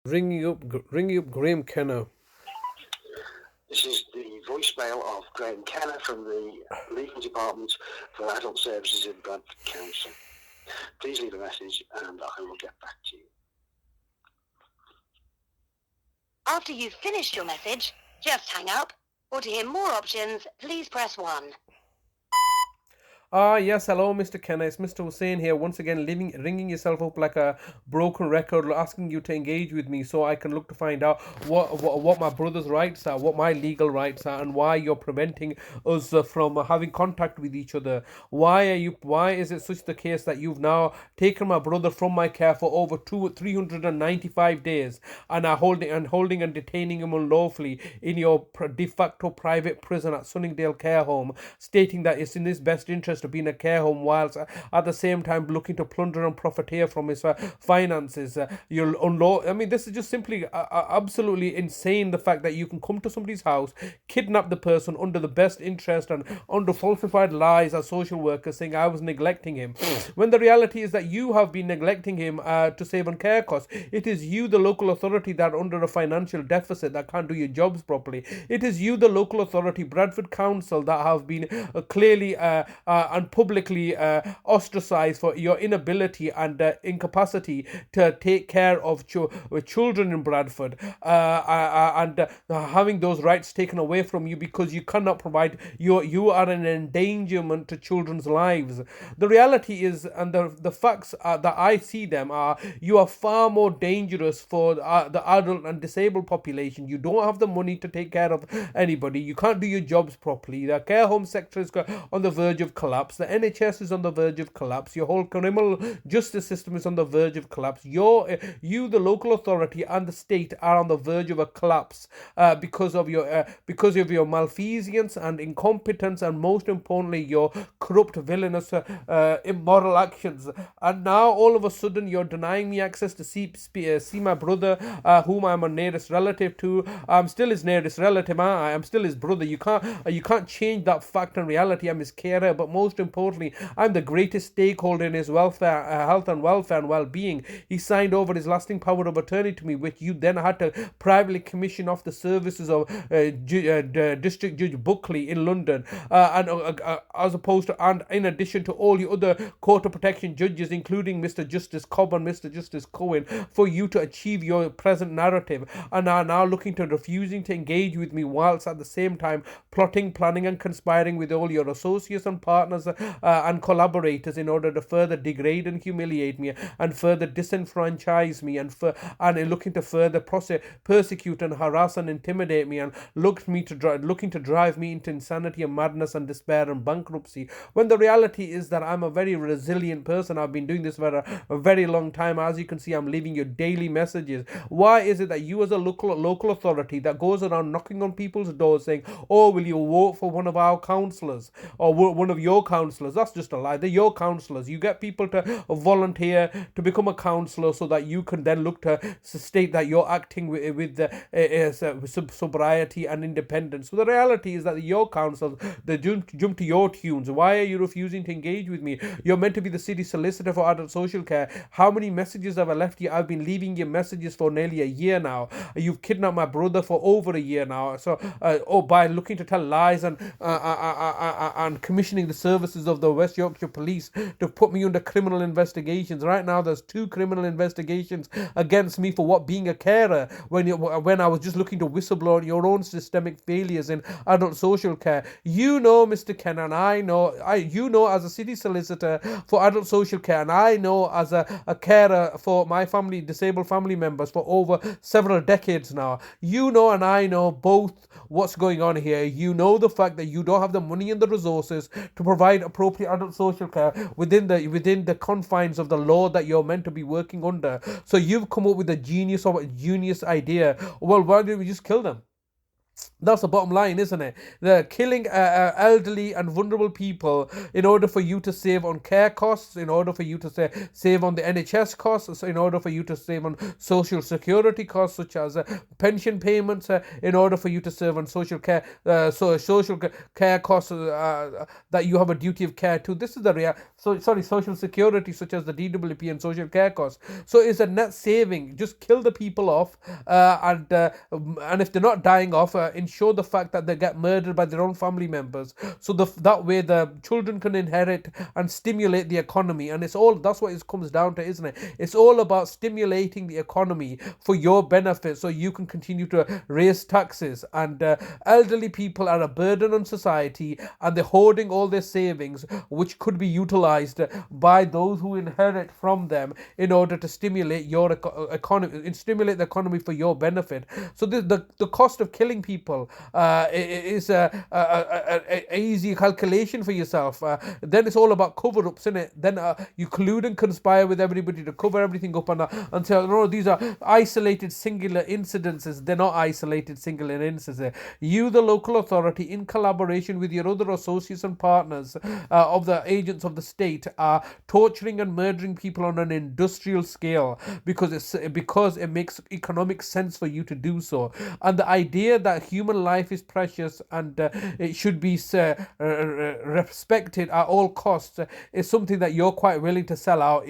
Ringing up Graeme Kenna. This is the voicemail of Graeme Kenna from the Legal Department for Adult Services in Bradford Council. Please leave a message and I will get back to you. After you've finished your message, just hang up, or to hear more options, please press 1. Yes, hello, Mr. Kenna. It's Mr. Hussein here, once again, ringing yourself up like a broken record, asking you to engage with me so I can look to find out what my brother's rights are, what my legal rights are, and why you're preventing us from having contact with each other. Why is it such the case that you've now taken my brother from my care for over 395 days and are holding and detaining him unlawfully in your de facto private prison at Sunningdale Care Home, stating that it's in his best interest to be in a care home whilst at the same time looking to plunder and profiteer from his finances. I mean, this is just simply absolutely insane, the fact that you can come to somebody's house, kidnap the person under the best interest and under falsified lies as social workers, saying I was neglecting him, when the reality is that you have been neglecting him to save on care costs. It is you, the local authority, that are under a financial deficit, that can't do your jobs properly. It is you, the local authority, Bradford Council, that have been clearly and publicly ostracized for your inability and incapacity to take care of children in Bradford, and having those rights taken away from you because you cannot provide. You are an endangerment to children's lives. The reality is, and the facts that I see them are, you are far more dangerous for the adult and disabled population. You don't have the money to take care of anybody. You can't do your jobs properly. The care home sector is on the verge of collapse. The NHS is on the verge of collapse. Your whole criminal justice system is on the verge of collapse. You, the local authority, and the state are on the verge of a collapse because of your malfeasance and incompetence, and most importantly, your corrupt, villainous, immoral actions. And now, all of a sudden, you're denying me access to see my brother, whom I'm a nearest relative to. I'm still his nearest relative. I'm still his brother. You can't change that fact and reality. I'm his carer, but most importantly, I'm the greatest stakeholder in his welfare, health and welfare and well-being. He signed over his lasting power of attorney to me, which you then had to privately commission off the services of District Judge Buckley in London, and as opposed to, and in addition to all the other Court of Protection judges, including Mr. Justice Cobb and Mr. Justice Cohen, for you to achieve your present narrative, and are now looking to refusing to engage with me, whilst at the same time plotting, planning and conspiring with all your associates and partners and collaborators in order to further degrade and humiliate me, and further disenfranchise me, and looking to further persecute and harass and intimidate me, and looking to drive me into insanity and madness and despair and bankruptcy, when the reality is that I'm a very resilient person. I've been doing this for a very long time. As you can see, I'm leaving you daily messages. Why is it that you, as a local authority, that goes around knocking on people's doors saying, oh, will you vote for one of our councillors or one of your councillors? That's just a lie. They're your councillors. You get people to volunteer to become a councillor so that you can then look to state that you're acting with sobriety and independence. So the reality is that your councils, they jump to your tunes. Why are you refusing to engage with me? You're meant to be the city solicitor for adult social care. How many messages have I left you? I've been leaving you messages for nearly a year now. You've kidnapped my brother for over a year now. So, by looking to tell lies and commissioning the services of the West Yorkshire Police to put me under criminal investigations. Right now, there's 2 criminal investigations against me for being a carer, when I was just looking to whistleblow on your own systemic failures in adult social care. You know, Mr. Kenna, and I know, as a city solicitor for adult social care, and I know as a carer for my family, disabled family members, for over several decades now. You know, and I know both what's going on here. You know the fact that you don't have the money and the resources to provide appropriate adult social care within the confines of the law that you're meant to be working under. So you've come up with a genius idea. Well, why don't we just kill them? That's the bottom line, isn't it? They're killing elderly and vulnerable people in order for you to save on care costs, in order for you to save on the NHS costs, in order for you to save on social security costs, such as pension payments, in order for you to save on social care costs that you have a duty of care to. This is the social security, such as the DWP and social care costs. So it's a net saving. Just kill the people off, and if they're not dying off, ensure the fact that they get murdered by their own family members, so that way the children can inherit and stimulate the economy. And that's what it comes down to, isn't it? It's all about stimulating the economy for your benefit, so you can continue to raise taxes. And elderly people are a burden on society, and they're hoarding all their savings, which could be utilized by those who inherit from them in order to stimulate your economy, and stimulate the economy for your benefit. So the cost of killing people is a easy calculation for yourself. Then it's all about cover-ups, isn't it? Then you collude and conspire with everybody to cover everything up, and say, no, these are isolated singular incidences. They're not isolated singular instances. You, the local authority, in collaboration with your other associates and partners of the agents of the state, are torturing and murdering people on an industrial scale because it makes economic sense for you to do so. And the idea that human life is precious and it should be respected at all costs is something that you're quite willing to sell out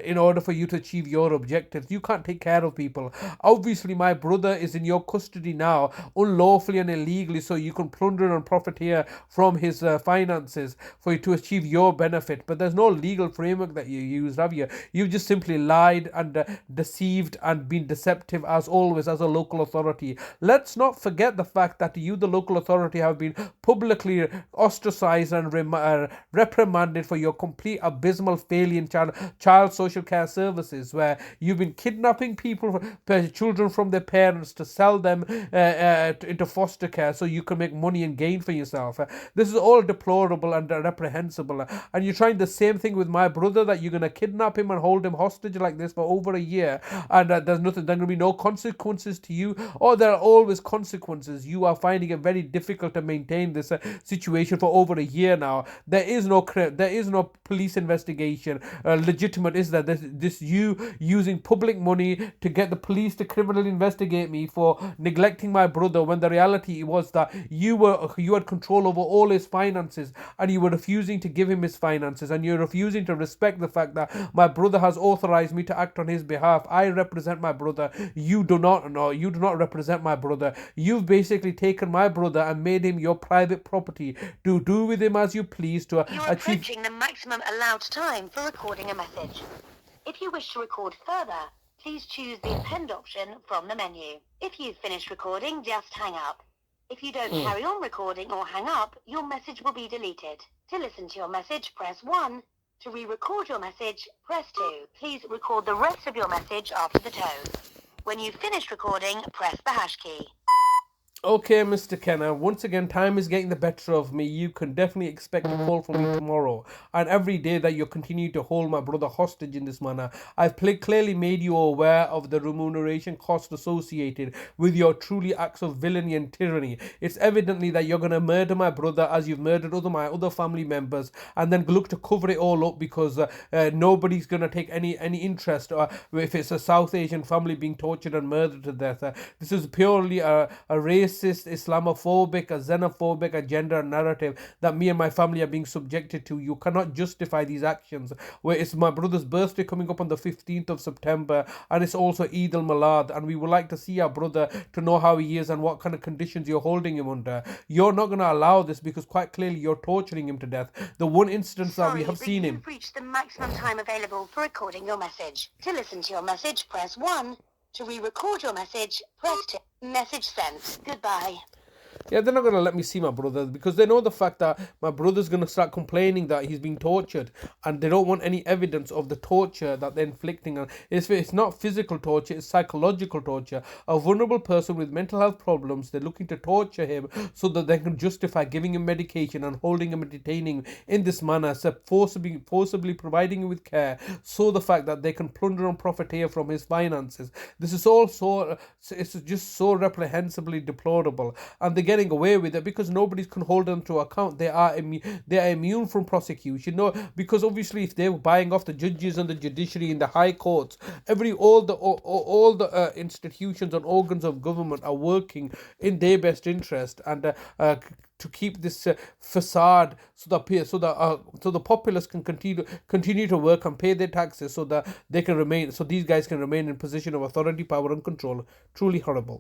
in order for you to achieve your objectives. You can't take care of people. Obviously, my brother is in your custody now, unlawfully and illegally, so you can plunder and profiteer from his finances for you to achieve your benefit. But there's no legal framework that you used, have you? You've just simply lied and deceived and been deceptive, as always, as a local authority. Let's not forget the fact that you, the local authority, have been publicly ostracized and reprimanded for your complete abysmal failure in child social care services, where you've been kidnapping children from their parents to sell them into foster care so you can make money and gain for yourself. This is all deplorable and reprehensible. And you're trying the same thing with my brother, that you're going to kidnap him and hold him hostage like this for over a year, and there's going to be no consequences to you, or there are always consequences. You are finding it very difficult to maintain this situation for over a year now. There is no police investigation legitimate, is that this you using public money to get the police to criminally investigate me for neglecting my brother, when the reality was that you had control over all his finances, and you were refusing to give him his finances, and you're refusing to respect the fact that my brother has authorized me to act on his behalf. I represent my brother. You do not represent my brother. You've basically taken my brother and made him your private property to do with him as you please. You're approaching the maximum allowed time for recording a message. If you wish to record further, please choose the append option from the menu. If you've finished recording, just hang up. If you don't carry on recording or hang up, your message will be deleted. To listen to your message, press 1. To re-record your message, press 2. Please record the rest of your message after the tone. When you've finished recording, press the hash key. Okay, Mr. Kenna, once again, time is getting the better of me. You can definitely expect a call from me tomorrow. And every day that you continue to hold my brother hostage in this manner, I've clearly made you aware of the remuneration cost associated with your truly acts of villainy and tyranny. It's evidently that you're going to murder my brother as you've murdered my other family members, and then look to cover it all up because nobody's going to take any interest if it's a South Asian family being tortured and murdered to death. This is purely a racist, Islamophobic, a xenophobic agenda and narrative that me and my family are being subjected to. You cannot justify these actions. Where it's my brother's birthday coming up on the 15th of September, and it's also Eid al-Milad, and we would like to see our brother to know how he is and what kind of conditions you're holding him under. You're not going to allow this because quite clearly you're torturing him to death. The one instance that we have seen him. You've reached the maximum time available for recording your message. To listen to your message, press 1. To re-record your message, press 2. Message sent. Goodbye. Yeah, they're not going to let me see my brother because they know the fact that my brother's going to start complaining that he's being tortured, and they don't want any evidence of the torture that they're inflicting on. It's not physical torture, it's psychological torture. A vulnerable person with mental health problems, they're looking to torture him so that they can justify giving him medication and holding him and detaining him in this manner, so forcibly providing him with care, so the fact that they can plunder and profiteer from his finances. This is all so, it's just so reprehensibly deplorable, and they're getting away with it because nobody can hold them to account. They are immune from prosecution. No, because obviously if they were buying off the judges and the judiciary in the high courts, all the institutions and organs of government are working in their best interest, and to keep this facade, so the populace can continue to work and pay their taxes, so that they can remain, so these guys can remain in position of authority, power, and control. Truly horrible.